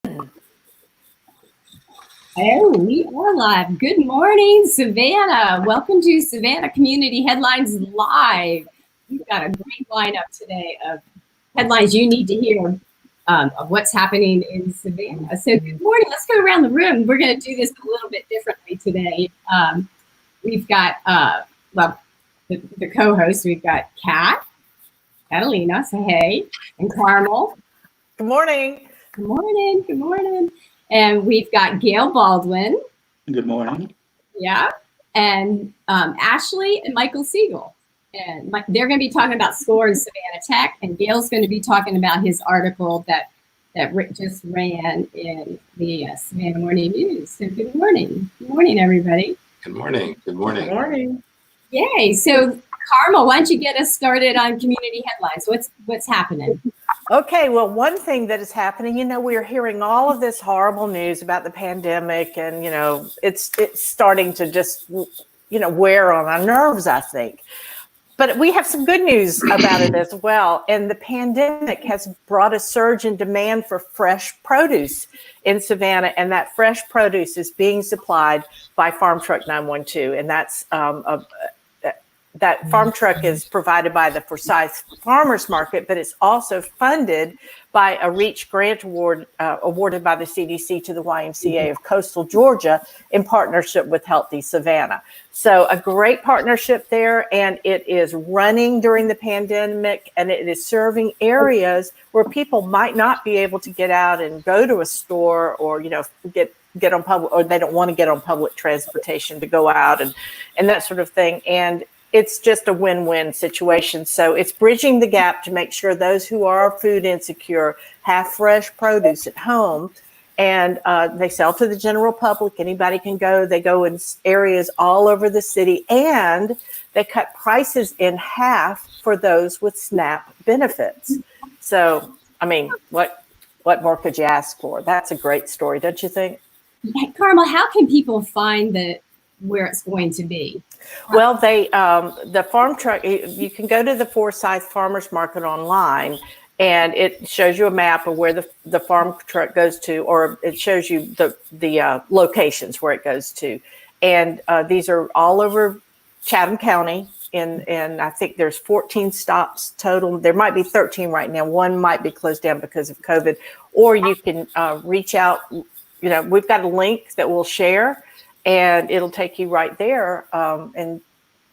Oh, we are live. Good morning, Savannah. Welcome to Savannah Community Headlines Live. We've got a great lineup today of headlines you need to hear of what's happening in Savannah. So good morning. Let's go around the room. We're going to do this a little bit differently today. We've got, the co-hosts. We've got Catalina, say hey, and Carmel. Good morning. Good morning. Good morning. And we've got Gail Baldwin. Good morning. Yeah. And Ashley and Michael Siegel. And they're going to be talking about SCORE and Savannah Tech. And Gail's going to be talking about his article that Rick just ran in the Savannah Morning News. So good morning. Good morning, everybody. Good morning. Good morning. Good morning. Yay. So Carmel, why don't you get us started on community headlines? What's happening? Okay, well, one thing that is happening, we're hearing all of this horrible news about the pandemic, and it's starting to just wear on our nerves, I think. But we have some good news about it as well. And the pandemic has brought a surge in demand for fresh produce in Savannah, and that fresh produce is being supplied by Farm Truck 912, and that's that farm truck is provided by the Forsyth Farmers Market, but it's also funded by a REACH grant award awarded by the CDC to the YMCA of Coastal Georgia in partnership with Healthy Savannah. So a great partnership there, and it is running during the pandemic, and it is serving areas where people might not be able to get out and go to a store or, get on public, or they don't want to get on public transportation to go out and that sort of thing. And it's just a win-win situation. So it's bridging the gap to make sure those who are food insecure have fresh produce at home, and they sell to the general public. Anybody can go. They go in areas all over the city, and they cut prices in half for those with SNAP benefits. So, I mean, what more could you ask for? That's a great story, don't you think? Carmel, how can people find where it's going to be? Well, the farm truck, you can go to the Forsyth Farmers Market online, and it shows you a map of where the farm truck goes to, or it shows you the locations where it goes to. And these are all over Chatham County, and I think there's 14 stops total. There might be 13 right now. One might be closed down because of COVID. Or you can reach out. We've got a link that we'll share, and it'll take you right there. And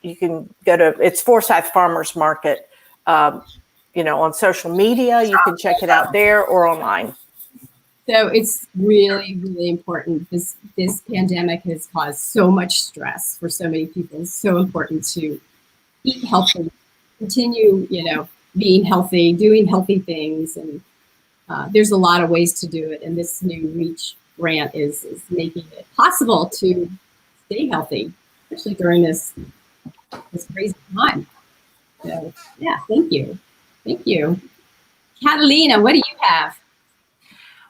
you can go to, it's Forsyth Farmers Market, on social media. You can check it out there or online. So it's really, really important. This pandemic has caused so much stress for so many people. It's so important to eat healthy, continue, being healthy, doing healthy things. And there's a lot of ways to do it. And this new REACH grant is making it possible to stay healthy, especially during this crazy time. So yeah, thank you. Catalina, what do you have?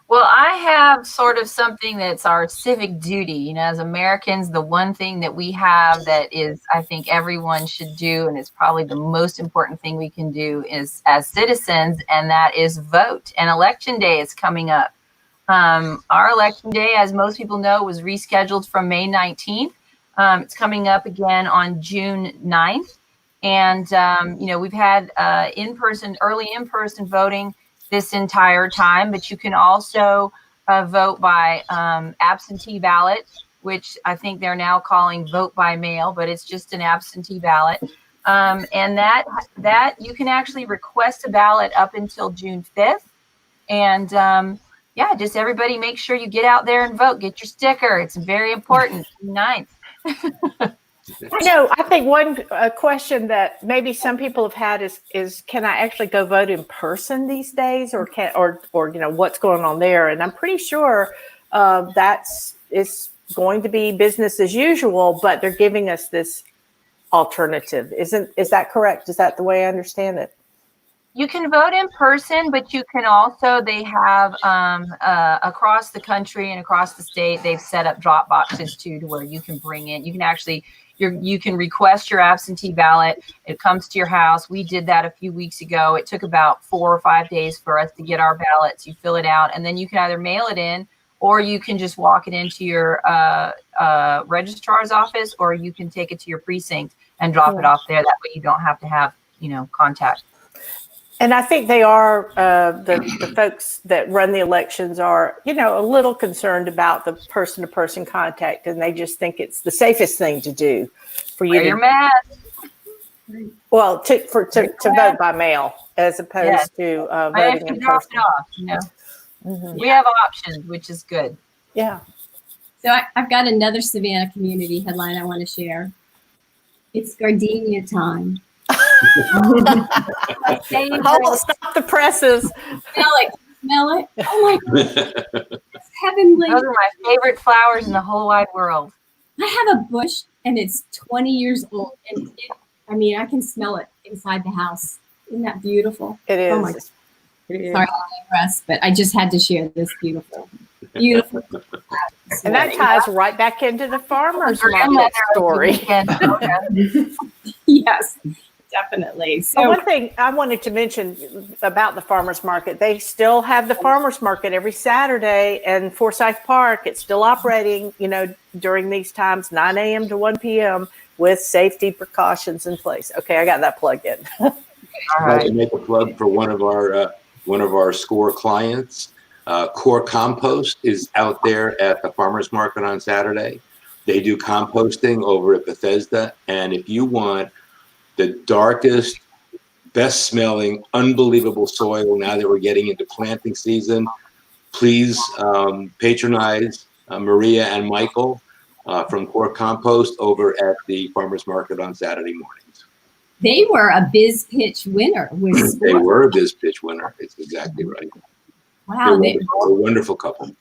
Well, I have sort of something that's our civic duty. As Americans, the one thing that we have that is, I think everyone should do, and it's probably the most important thing we can do is as citizens, and that is vote. And election day is coming up. Our election day, as most people know, was rescheduled from May 19th. It's coming up again on June 9th. And, we've had early in-person voting this entire time, but you can also vote by absentee ballot, which I think they're now calling vote by mail, but it's just an absentee ballot. And that you can actually request a ballot up until June 5th. And, just everybody make sure you get out there and vote. Get your sticker. It's very important. June 9th. I think one question that maybe some people have had is can I actually go vote in person these days, or what's going on there? And I'm pretty sure it's going to be business as usual, but they're giving us this alternative. Is that correct? Is that the way I understand it? You can vote in person, but you can also, they have across the country and across the state, they've set up drop boxes too, to where you can bring in, you can actually, You can request your absentee ballot. It comes to your house. We did that a few weeks ago. It took about 4 or 5 days for us to get our ballots. You fill it out, and then you can either mail it in, or you can just walk it into your registrar's office, or you can take it to your precinct and drop it off there. That way you don't have to have, contact. And I think they are, the folks that run the elections are, a little concerned about the person-to-person contact, and they just think it's the safest thing to do for you Wear your mask. Well, to vote by mail as opposed to voting in drop person. it off, We have options, which is good. Yeah. So I've got another Savannah community headline I want to share. It's gardenia time. Hold on, stop the presses. Smell it. Oh my God. It's heavenly. Those are my favorite flowers in the whole wide world. I have a bush and it's 20 years old. And I can smell it inside the house. Isn't that beautiful? It is. Oh my God. Sorry, I digress, but I just had to share this beautiful. And that ties right back into the farmer's market story. Yes, definitely. So one thing I wanted to mention about the farmer's market, they still have the farmer's market every Saturday, and Forsyth Park, it's still operating, during these times, 9 a.m. to 1 p.m. with safety precautions in place. Okay, I got that plugged in. I'd like to make a plug for one of our SCORE clients. Core Compost is out there at the farmers market on Saturday. They do composting over at Bethesda, and if you want the darkest, best smelling, unbelievable soil now that we're getting into planting season, please patronize Maria and Michael from Core Compost over at the farmers market on Saturday mornings. they were a Biz Pitch winner. They were a Biz Pitch winner. It's exactly right. Wow, they're a wonderful couple.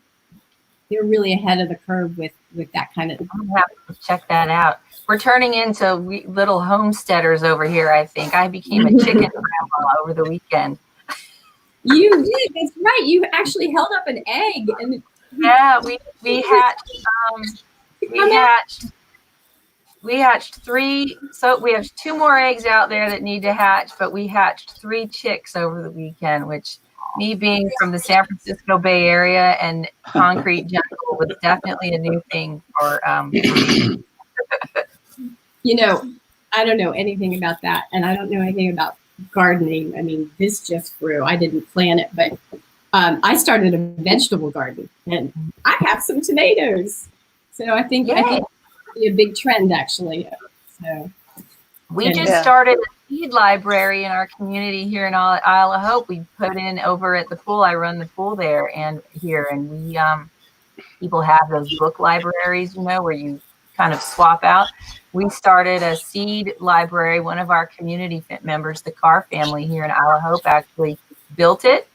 They're really ahead of the curve with that kind of. I'm happy to check that out. We're turning into little homesteaders over here. I think I became a chicken grandma over the weekend. You did. That's right. You actually held up an egg, and yeah, we hatched 3. So we have 2 more eggs out there that need to hatch, but we hatched 3 chicks over the weekend, which, me being from the San Francisco Bay Area and concrete jungle, was definitely a new thing for me. I don't know anything about that, and I don't know anything about gardening. I mean, this just grew. I didn't plant it, but I started a vegetable garden, and I have some tomatoes. So I think it'll be a big trend, actually. So we just started a seed library in our community here in Isle of Hope. We put in over at the pool. I run the pool there and we people have those book libraries, where you kind of swap out. We started a seed library. One of our community members, the Carr family here in Isle of Hope, actually built it,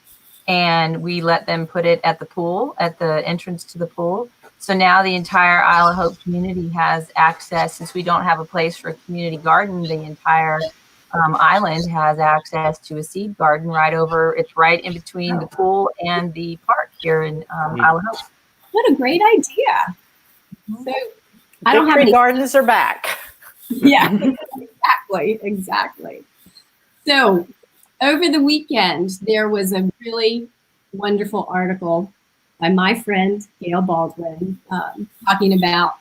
and we let them put it at the pool, at the entrance to the pool. So now the entire Isle of Hope community has access. Since we don't have a place for a community garden, the entire island has access to a seed garden right over. It's right in between the pool and the park here in Isle of Hope. what a great idea! So I don't have any gardens are back. Yeah, exactly. So over the weekend, there was a really wonderful article by my friend Gail Baldwin talking about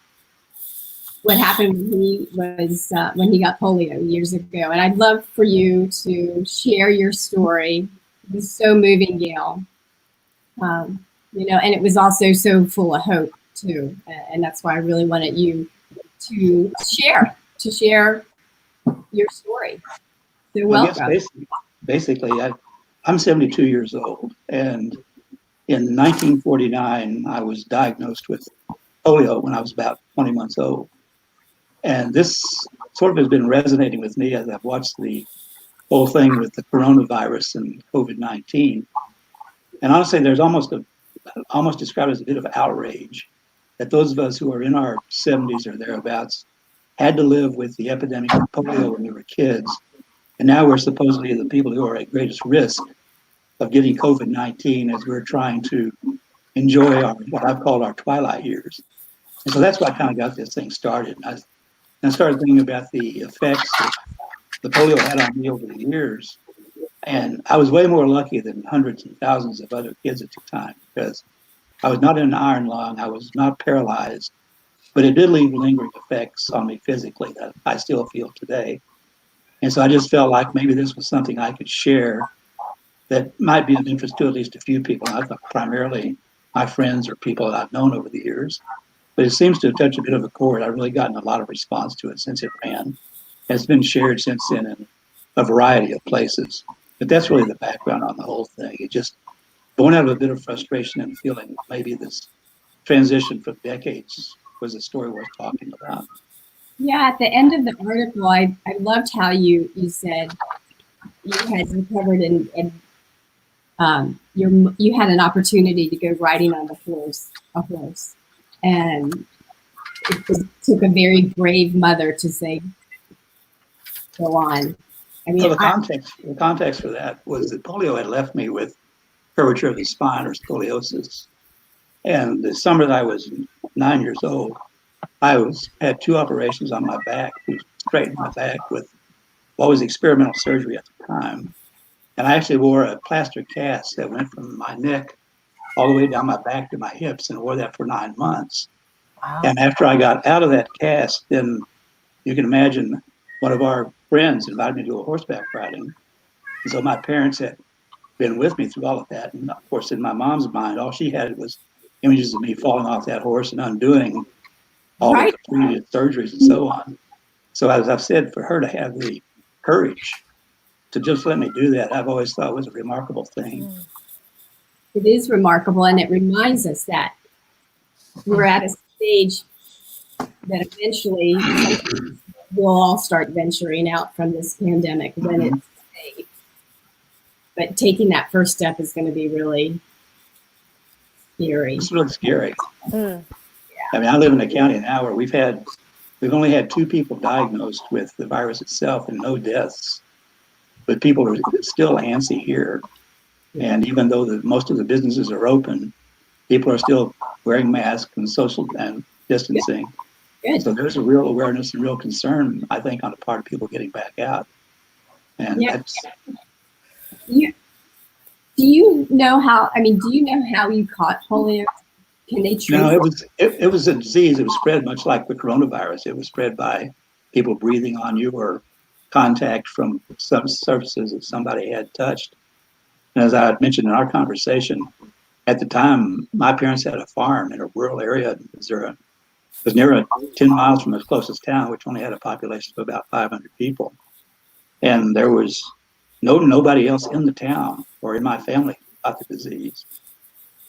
what happened when he got polio years ago. And I'd love for you to share your story. It was so moving, Gail. And it was also so full of hope too. And that's why I really wanted you to share your story. So welcome. Yes, basically, I'm 72 years old, and in 1949, I was diagnosed with polio when I was about 20 months old. And this sort of has been resonating with me as I've watched the whole thing with the coronavirus and COVID-19. And honestly, there's almost described as a bit of outrage that those of us who are in our 70s or thereabouts had to live with the epidemic of polio when we were kids. And now we're supposedly the people who are at greatest risk of getting COVID-19 as we're trying to enjoy what I've called our twilight years. And so that's what kind of got this thing started. And I started thinking about the effects that the polio had on me over the years. And I was way more lucky than hundreds and thousands of other kids at the time because I was not in an iron lung, I was not paralyzed, but it did leave lingering effects on me physically that I still feel today. And so I just felt like maybe this was something I could share that might be of interest to at least a few people. I thought primarily my friends or people that I've known over the years. But it seems to have touched a bit of a chord. I've really gotten a lot of response to it since it ran. It's been shared since then in a variety of places. But that's really the background on the whole thing. It just born out of a bit of frustration and feeling maybe this transition from decades was the story worth talking about. Yeah, at the end of the article, I loved how you said you had recovered and you had an opportunity to go riding on a horse, and it took a very brave mother to say, "Go on." I mean, So the context for that was that polio had left me with curvature of the spine or scoliosis, and the summer that I was 9 years old, I had 2 operations on my back to straighten my back with what was experimental surgery at the time. And I actually wore a plaster cast that went from my neck all the way down my back to my hips and wore that for 9 months. Wow. And after I got out of that cast, then you can imagine one of our friends invited me to go horseback riding. And so my parents had been with me through all of that. And of course, in my mom's mind, all she had was images of me falling off that horse and undoing all right. of the previous surgeries and so on. So as I've said, for her to have the courage to just let me do that, I've always thought was a remarkable thing. It is remarkable, and it reminds us that we're at a stage that eventually we'll all start venturing out from this pandemic when it's safe. But taking that first step is going to be really scary. It's really scary. I mean, I live in a county now where we've only had 2 people diagnosed with the virus itself and no deaths. But people are still antsy here. And even though most of the businesses are open, people are still wearing masks and social and distancing. Good. So there's a real awareness and real concern, I think, on the part of people getting back out. And that's. Do you know how you caught polio? Can they treat? No, it was a disease. It was spread much like the coronavirus. It was spread by people breathing on you or contact from some surfaces that somebody had touched. And as I had mentioned in our conversation, at the time, my parents had a farm in a rural area in Missouri. It was near 10 miles from the closest town, which only had a population of about 500 people. And there was nobody else in the town or in my family got the disease.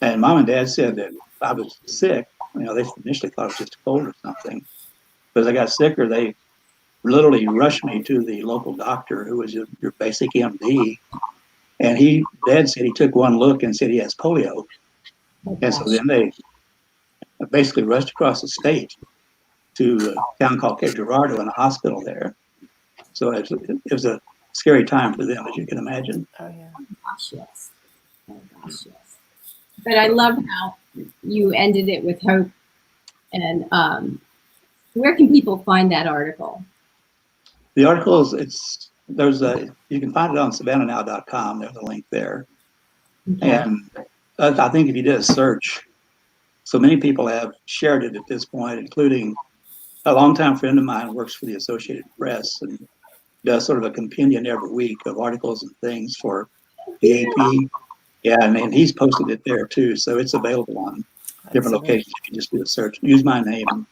And Mom and Dad said that I was sick. You know, they initially thought it was just a cold or something. But as I got sicker, they literally rushed me to the local doctor, who was your basic MD. And Dad said he took one look and said he has polio. And so then they basically rushed across the state to a town called Cape Girardeau and a hospital there. So it was a scary time for them, as you can imagine. Oh, yeah. Oh, gosh, yes. Oh, gosh, yes. But I love how you ended it with hope. And where can people find that article? The article you can find it on SAVANNAHNOW.com. There's a link there. Okay. And I think if you did a search, so many people have shared it at this point, including a longtime friend of mine who works for the Associated Press and does sort of a compendium every week of articles and things for the AP. Yeah, and he's posted it there too. So it's available on different locations. You can just do a search. Use my name and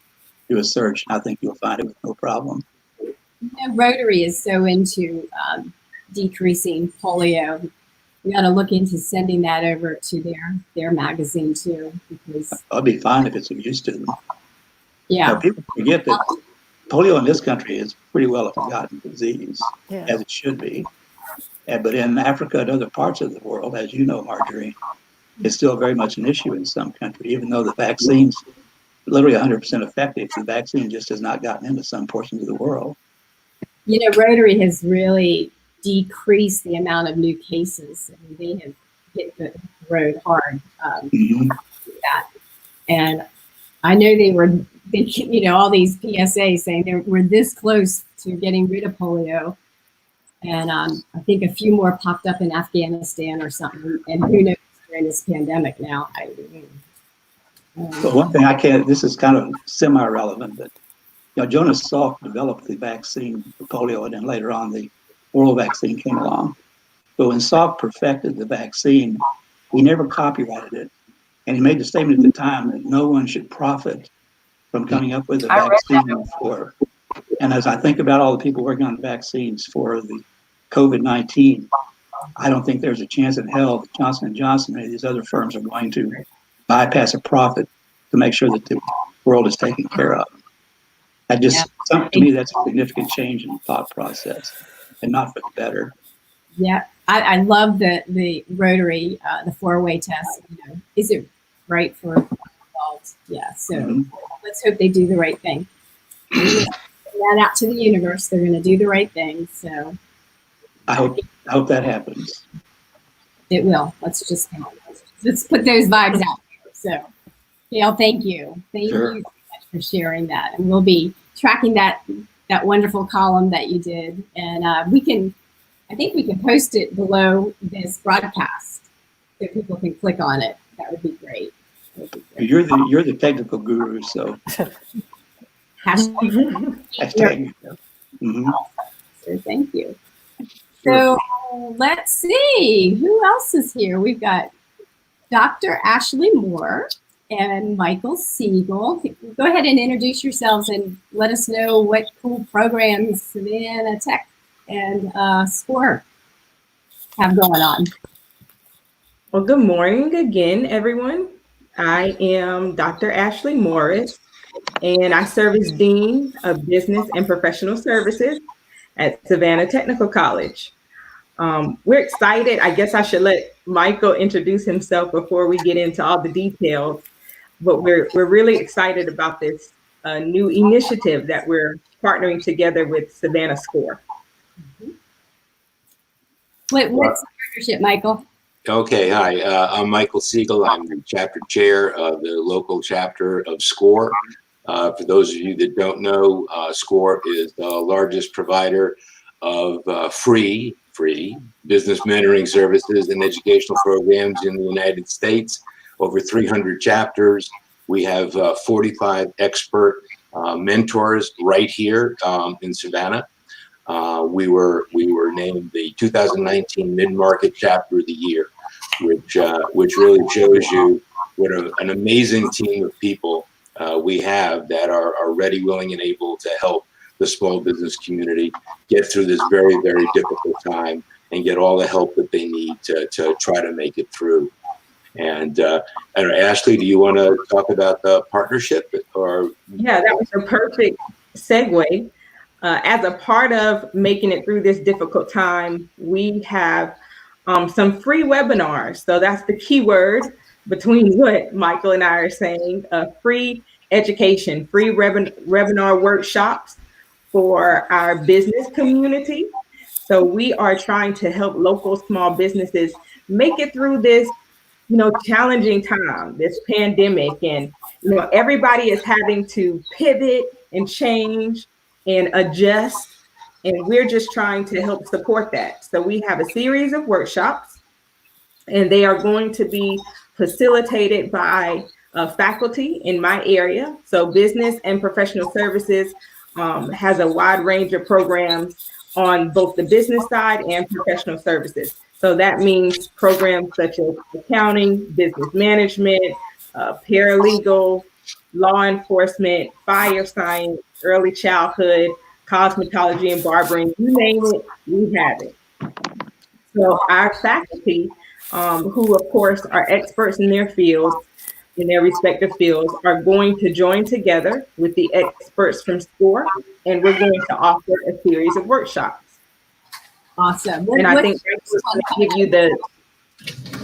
do a search, and I think you'll find it with no problem. You know, Rotary is so into decreasing polio. We got to look into sending that over to their magazine too, because I'll be fine if it's of use to them. Yeah, people forget that polio in this country is pretty well a forgotten disease, as it should be. But in Africa and other parts of the world, as you know, Marjorie, it's still very much an issue in some countries, even though the vaccine's literally 100% effective. The vaccine just has not gotten into some portions of the world. You know, Rotary has really decreased the amount of new cases. I mean, they have hit the road hard with that. And I know they were all these PSAs saying we're this close to getting rid of polio. And I think a few more popped up in Afghanistan or something. And who knows during this pandemic now. But one thing this is kind of semi-relevant, but Jonas Salk developed the vaccine for polio, and then later on the oral vaccine came along. But when Salk perfected the vaccine, he never copyrighted it. And he made the statement at the time that no one should profit from coming up with a vaccine for. And as I think about all the people working on vaccines for the COVID-19, I don't think there's a chance in hell that Johnson & Johnson and these other firms are going to bypass a profit to make sure that the world is taken care of. To me, that's a significant change in the thought process, and not for the better. Yeah, I love the rotary, the 4-way test. Is it right for adults? Yeah, so let's hope they do the right thing. Send that out to the universe. They're going to do the right thing. So I hope that happens. It will. Let's put those vibes out there. So, Gail, thank you. Thank you so much for sharing that. And we'll be tracking that wonderful column that you did. And I think we can post it below this broadcast so people can click on it. That would be great. You're the technical guru, so hashtag. So thank you. So let's see who else is here. We've got Dr. Ashley Moore and Michael Siegel. Go ahead and introduce yourselves and let us know what cool programs Savannah Tech and SCORE have going on. Well, good morning again, everyone. I am Dr. Ashley Morris, and I serve as Dean of Business and Professional Services at Savannah Technical College. We're excited. I guess I should let Michael introduce himself before we get into all the details, but we're really excited about this new initiative that we're partnering together with Savannah SCORE. What's the partnership, Michael? Okay, hi, I'm Michael Siegel. I'm the chapter chair of the local chapter of SCORE. For those of you that don't know, SCORE is the largest provider of free business mentoring services and educational programs in the United States. Over 300 chapters. We have 45 expert mentors right here in Savannah. We were named the 2019 Mid-Market Chapter of the Year, which really shows you what an amazing team of people we have that are ready, willing, and able to help the small business community get through this very, very difficult time and get all the help that they need to try to make it through. And I don't know, Ashley, do you want to talk about the partnership? Yeah, that was a perfect segue. As a part of making it through this difficult time, we have some free webinars. So that's the key word between what Michael and I are saying, free education, free webinar workshops for our business community. So we are trying to help local small businesses make it through this, challenging time, this pandemic. And, everybody is having to pivot and change and adjust. And we're just trying to help support that. So we have a series of workshops, and they are going to be facilitated by faculty in my area. So Business and Professional Services has a wide range of programs on both the business side and professional services. So that means programs such as accounting, business management, paralegal, law enforcement, fire science, early childhood, cosmetology and barbering, you name it, we have it. So our faculty, who of course are experts in their fields, in their respective fields, are going to join together with the experts from SCORE, and we're going to offer a series of workshops. Awesome. And I think that's going to give you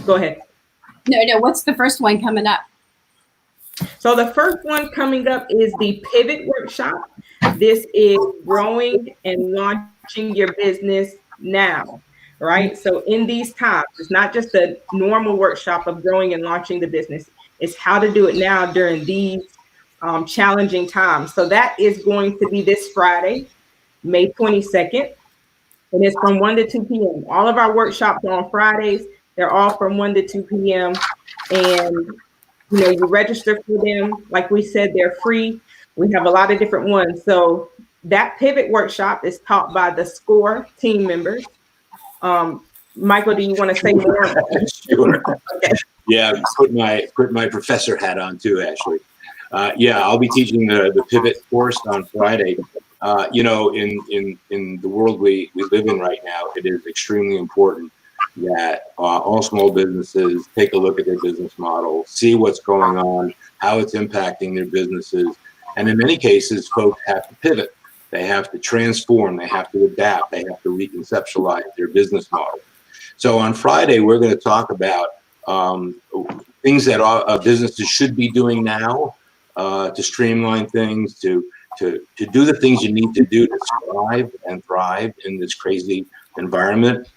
go ahead. No, what's the first one coming up? So the first one coming up is the Pivot Workshop. This is growing and launching your business now, right? So in these times, it's not just a normal workshop of growing and launching the business. It's how to do it now during these challenging times. So that is going to be this Friday, May 22nd. And it's from 1 to 2 p.m. All of our workshops are on Fridays. They're all from 1 to 2 p.m. And, you know, you register for them. Like we said, they're free. We have a lot of different ones. So that pivot workshop is taught by the SCORE team members. Michael, do you want to say more? Sure. Okay. Yeah, put my professor hat on too, Ashley. Yeah, I'll be teaching the pivot course on Friday. You know, in the world we live in right now, it is extremely important that all small businesses take a look at their business model, see what's going on, how it's impacting their businesses. And in many cases, folks have to pivot. They have to transform. They have to adapt. They have to reconceptualize their business model. So on Friday, we're going to talk about things that businesses should be doing now to streamline things, to do the things you need to do to survive and thrive in this crazy environment.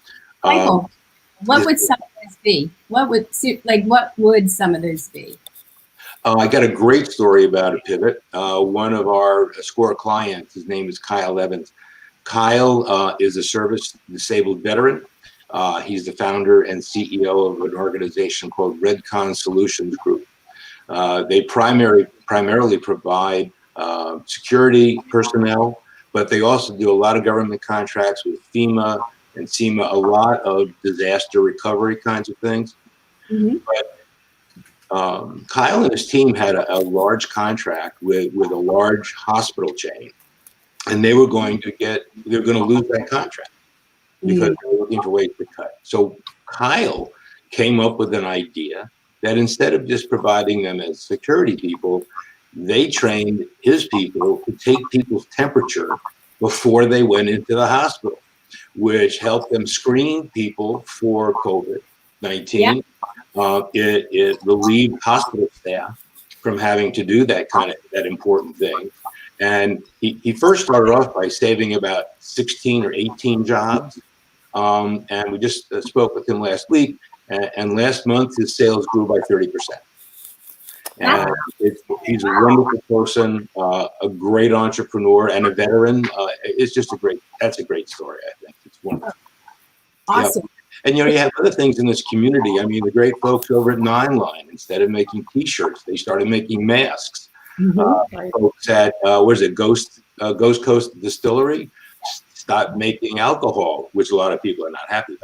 Michael, what would some of those be? What would some of those be? I got a great story about a pivot. One of our SCORE clients, his name is Kyle Evans. Kyle is a service disabled veteran. He's the founder and CEO of an organization called Redcon Solutions Group. They primarily provide security personnel, but they also do a lot of government contracts with FEMA and SEMA, a lot of disaster recovery kinds of things. Mm-hmm. But Kyle and his team had a large contract with a large hospital chain, and they were going to lose that contract because they were looking for ways to cut. So Kyle came up with an idea that instead of just providing them as security people, they trained his people to take people's temperature before they went into the hospital, which helped them screen people for COVID-19. Yep. It relieved hospital staff from having to do that important thing. And he first started off by saving about 16 or 18 jobs. And we just spoke with him last week. And last month, his sales grew by 30%. And he's a wonderful person, a great entrepreneur, and a veteran. It's just that's a great story, I think. It's wonderful. Awesome. Yeah. And, you know, you have other things in this community. I mean, the great folks over at Nine Line, instead of making T-shirts, they started making masks. Mm-hmm. Folks at, Ghost Coast Distillery stopped making alcohol, which a lot of people are not happy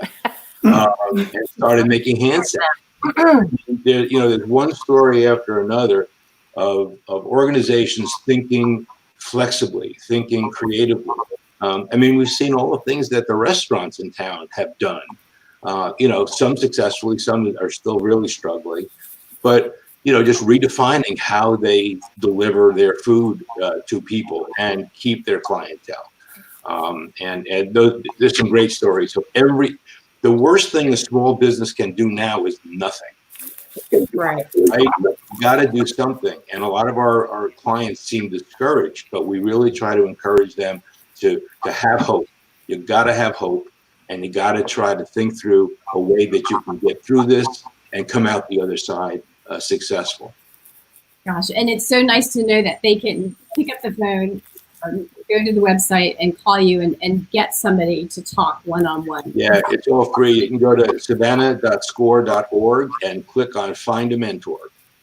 about, and started making hand sanitizer. There's one story after another of organizations thinking flexibly, thinking creatively. I mean, we've seen all the things that the restaurants in town have done. Some successfully, some are still really struggling, but just redefining how they deliver their food to people and keep their clientele. There's some great stories. So the worst thing a small business can do now is nothing. Right. You got to do something. And a lot of our clients seem discouraged, but we really try to encourage them to have hope. You got to have hope, and you got to try to think through a way that you can get through this and come out the other side successful. Gosh, and it's so nice to know that they can pick up the phone or go to the website and call you and get somebody to talk one-on-one. Yeah, it's all free. You can go to savannah.score.org and click on Find a Mentor.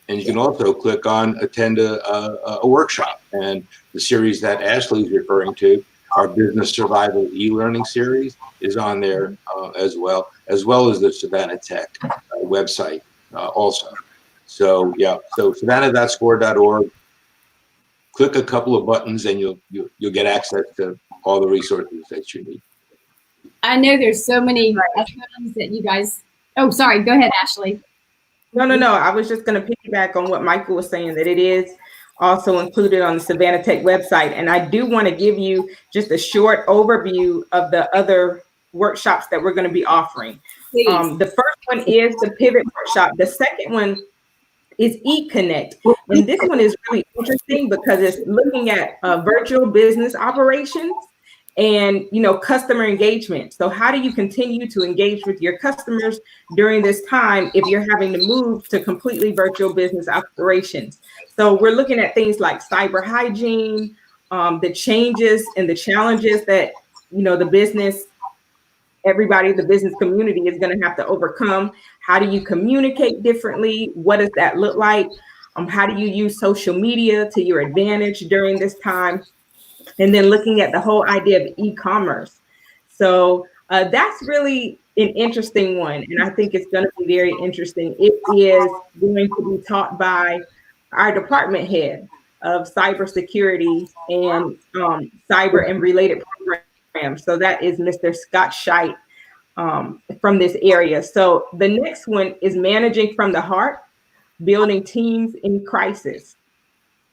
And you can also click on Attend a workshop. And the series that Ashley's referring to, our Business Survival e-learning series, is on there as well as the Savannah Tech website also. So savannah.score.org. Click a couple of buttons and you'll get access to all the resources that you need. I know there's so many things that you guys. Oh, sorry. Go ahead, Ashley. No. I was just going to piggyback on what Michael was saying, that it is also included on the Savannah Tech website. And I do want to give you just a short overview of the other workshops that we're going to be offering. The first one is the Pivot Workshop. The second one is eConnect. And this one is really interesting because it's looking at virtual business operations And, customer engagement. So how do you continue to engage with your customers during this time if you're having to move to completely virtual business operations? So we're looking at things like cyber hygiene, the changes and the challenges that, the business community is going to have to overcome. How do you communicate differently? What does that look like? How do you use social media to your advantage during this time? And then looking at the whole idea of e-commerce. So that's really an interesting one. And I think it's going to be very interesting. It is going to be taught by our department head of cybersecurity and cyber and related programs. So that is Mr. Scott Scheidt from this area. So the next one is managing from the heart, building teams in crisis.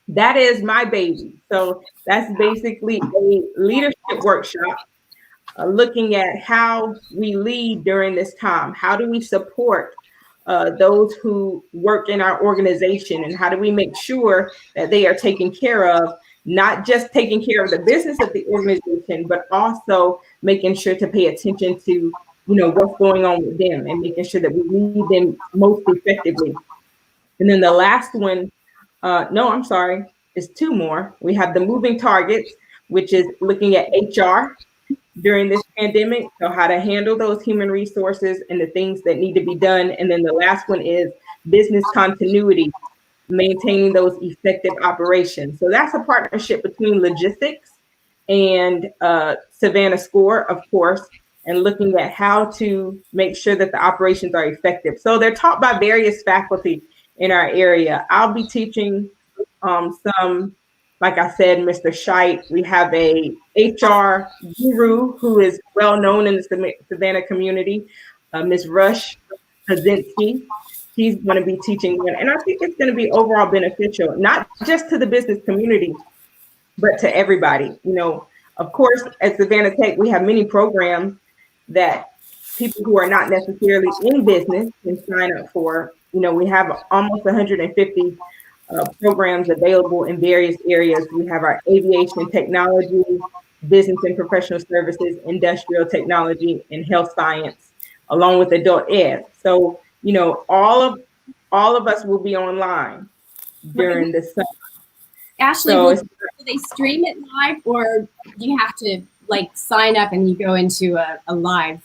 That is my baby. So that's basically a leadership workshop looking at how we lead during this time. How do we support those who work in our organization, and how do we make sure that they are taken care of, not just taking care of the business of the organization, but also making sure to pay attention to, what's going on with them and making sure that we lead them most effectively. And then the last one, it's two more. We have the moving targets, which is looking at HR during this pandemic. So how to handle those human resources and the things that need to be done. And then the last one is business continuity, maintaining those effective operations. So that's a partnership between logistics and Savannah SCORE, of course, and looking at how to make sure that the operations are effective. So they're taught by various faculty in our area. I'll be teaching some, like I said, Mr. Scheidt. We have a HR guru who is well known in the Savannah community, Ms. Rush Kaczynski. She's going to be teaching one, and I think it's going to be overall beneficial, not just to the business community, but to everybody. Of course, at Savannah Tech, we have many programs that people who are not necessarily in business can sign up for. We have almost 150 programs available in various areas. We have our aviation technology, business and professional services, industrial technology, and health science, along with adult ed. So, all of us will be online during this summer. Ashley, will they stream it live, or do you have to sign up and you go into a live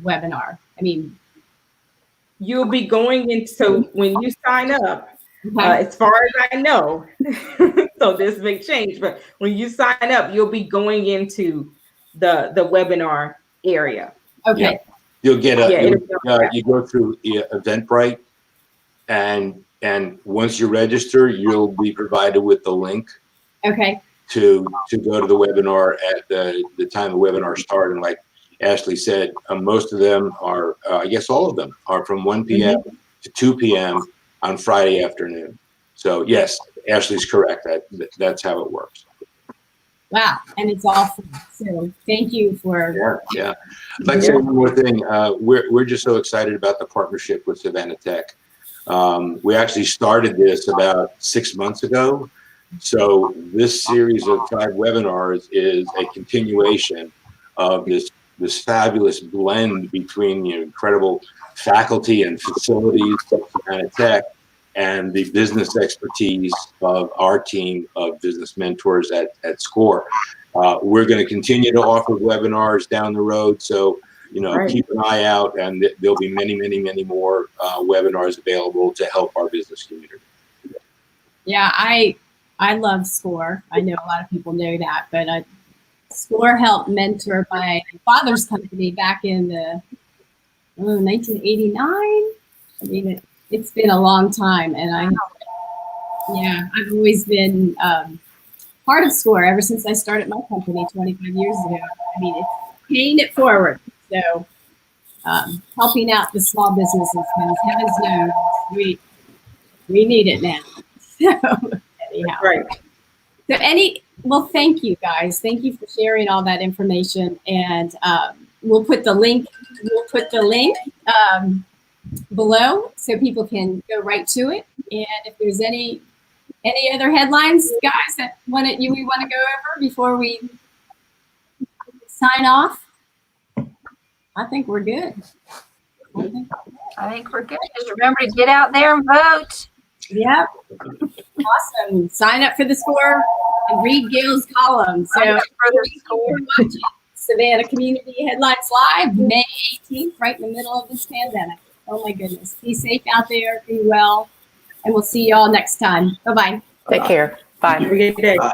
webinar? I mean, you'll be going in. So when you sign up, as far as I know, so this may change, but when you sign up, you'll be going into the webinar area. Okay. Yeah. You'll get you go through Eventbrite, and once you register, you'll be provided with the link. Okay. To go to the webinar at the time the webinar started. And like Ashley said, most of them are, I guess all of them are from 1 p.m. to 2 p.m. on Friday afternoon. So yes, Ashley's correct. That's how it works. Wow, and it's all free. So thank you for. Yeah. I'd like to say one more thing. We're just so excited about the partnership with Savannah Tech. We actually started this about 6 months ago. So this series of 5 webinars is a continuation of this fabulous blend between incredible faculty and facilities of Savannah Tech and the business expertise of our team of business mentors at SCORE. We're going to continue to offer webinars down the road. So, keep an eye out, and there'll be many, many, many more webinars available to help our business community. Yeah, I love SCORE. I know a lot of people know that, but SCORE helped mentor my father's company back in the 1989. I mean, it's been a long time, and I've always been part of SCORE ever since I started my company 25 years ago. I mean, it's paying it forward. So helping out the small businesses, because heavens knows we need it now. So anyhow. Right. So thank you guys. Thank you for sharing all that information, and we'll put the link below so people can go right to it. And if there's any other headlines, guys, that we want to go over before we sign off? I think we're good. I think we're good. Just remember to get out there and vote. Yep. Awesome. Sign up for the score and read Gail's column. So Sign up for the thank you for watching Savannah Community Headlines Live, May 18th, right in the middle of this pandemic. Oh my goodness. Be safe out there. Be well. And we'll see you all next time. Bye-bye. Take care. Bye. Have a good day. Bye.